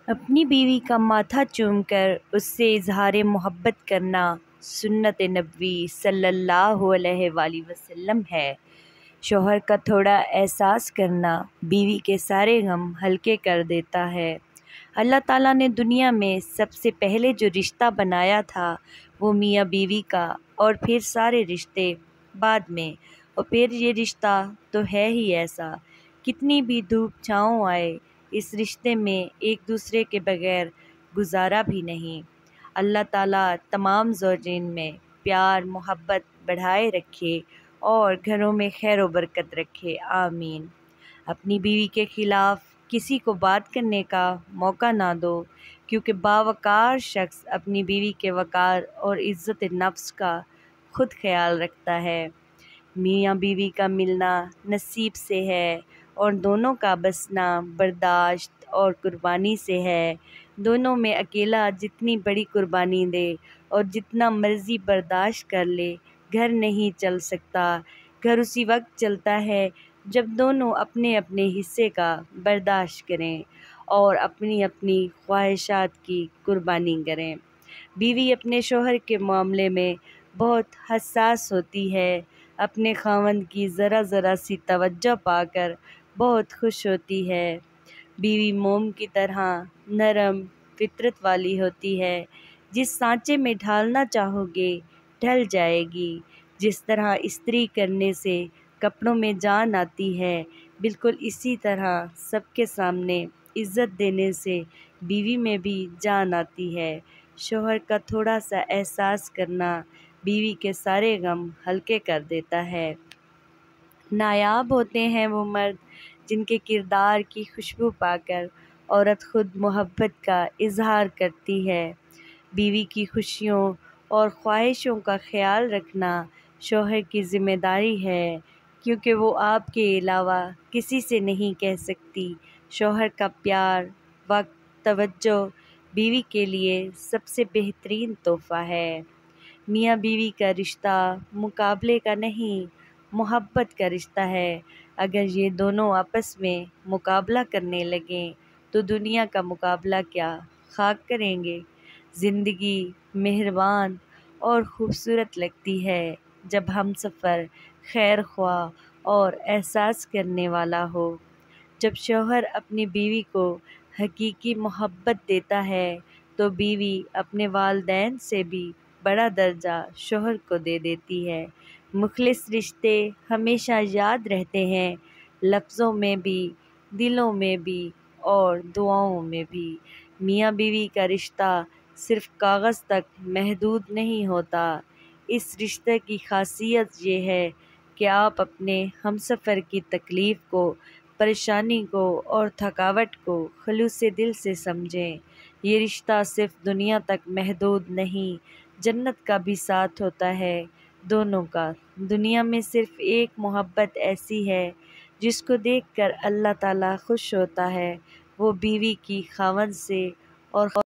اپنی بیوی کا ماتھا چوم کر اس سے اظہار محبت کرنا سنت نبوی صلی اللہ علیہ وآلہ وسلم ہے۔ شوہر کا تھوڑا احساس کرنا بیوی کے سارے غم ہلکے کر دیتا ہے۔ اللہ تعالیٰ نے دنیا میں سب سے پہلے جو رشتہ بنایا تھا وہ میاں بیوی کا، اور پھر سارے رشتے بعد میں، اور پھر یہ رشتہ تو ہے ہی ایسا، کتنی بھی دھوپ چھاؤں آئے اس رشتے میں ایک دوسرے کے بغیر گزارا بھی نہیں۔ اللہ تعالیٰ تمام زوجین میں پیار محبت بڑھائے رکھے اور گھروں میں خیر و برکت رکھے، آمین۔ اپنی بیوی کے خلاف کسی کو بات کرنے کا موقع نہ دو، کیونکہ باوقار شخص اپنی بیوی کے وقار اور عزت نفس کا خود خیال رکھتا ہے۔ میاں بیوی کا ملنا نصیب سے ہے، اور دونوں کا بسنا برداشت اور قربانی سے ہے۔ دونوں میں اکیلا جتنی بڑی قربانی دے اور جتنا مرضی برداشت کر لے، گھر نہیں چل سکتا۔ گھر اسی وقت چلتا ہے جب دونوں اپنے اپنے حصے کا برداشت کریں اور اپنی اپنی خواہشات کی قربانی کریں۔ بیوی اپنے شوہر کے معاملے میں بہت حساس ہوتی ہے، اپنے خاوند کی ذرا ذرا سی توجہ پا کر بہت خوش ہوتی ہے۔ بیوی موم کی طرح نرم فطرت والی ہوتی ہے، جس سانچے میں ڈھالنا چاہو گے ڈھل جائے گی۔ جس طرح استری کرنے سے کپڑوں میں جان آتی ہے، بالکل اسی طرح سب کے سامنے عزت دینے سے بیوی میں بھی جان آتی ہے۔ شوہر کا تھوڑا سا احساس کرنا بیوی کے سارے غم ہلکے کر دیتا ہے۔ نایاب ہوتے ہیں وہ مرد جن کے کردار کی خوشبو پا کر عورت خود محبت کا اظہار کرتی ہے۔ بیوی کی خوشیوں اور خواہشوں کا خیال رکھنا شوہر کی ذمہ داری ہے، کیونکہ وہ آپ کے علاوہ کسی سے نہیں کہہ سکتی۔ شوہر کا پیار، وقت، توجہ بیوی کے لیے سب سے بہترین تحفہ ہے۔ میاں بیوی کا رشتہ مقابلے کا نہیں، محبت کا رشتہ ہے۔ اگر یہ دونوں آپس میں مقابلہ کرنے لگیں تو دنیا کا مقابلہ کیا خاک کریں گے۔ زندگی مہربان اور خوبصورت لگتی ہے جب ہمسفر خیر خواہ اور احساس کرنے والا ہو۔ جب شوہر اپنی بیوی کو حقیقی محبت دیتا ہے تو بیوی اپنے والدین سے بھی بڑا درجہ شوہر کو دے دیتی ہے۔ مخلص رشتے ہمیشہ یاد رہتے ہیں، لفظوں میں بھی، دلوں میں بھی اور دعاؤں میں بھی۔ میاں بیوی کا رشتہ صرف کاغذ تک محدود نہیں ہوتا۔ اس رشتے کی خاصیت یہ ہے کہ آپ اپنے ہمسفر کی تکلیف کو، پریشانی کو اور تھکاوٹ کو خلوص دل سے سمجھیں۔ یہ رشتہ صرف دنیا تک محدود نہیں، جنت کا بھی ساتھ ہوتا ہے دونوں کا۔ دنیا میں صرف ایک محبت ایسی ہے جس کو دیکھ کر اللہ تعالیٰ خوش ہوتا ہے، وہ بیوی کی خاوند سے اور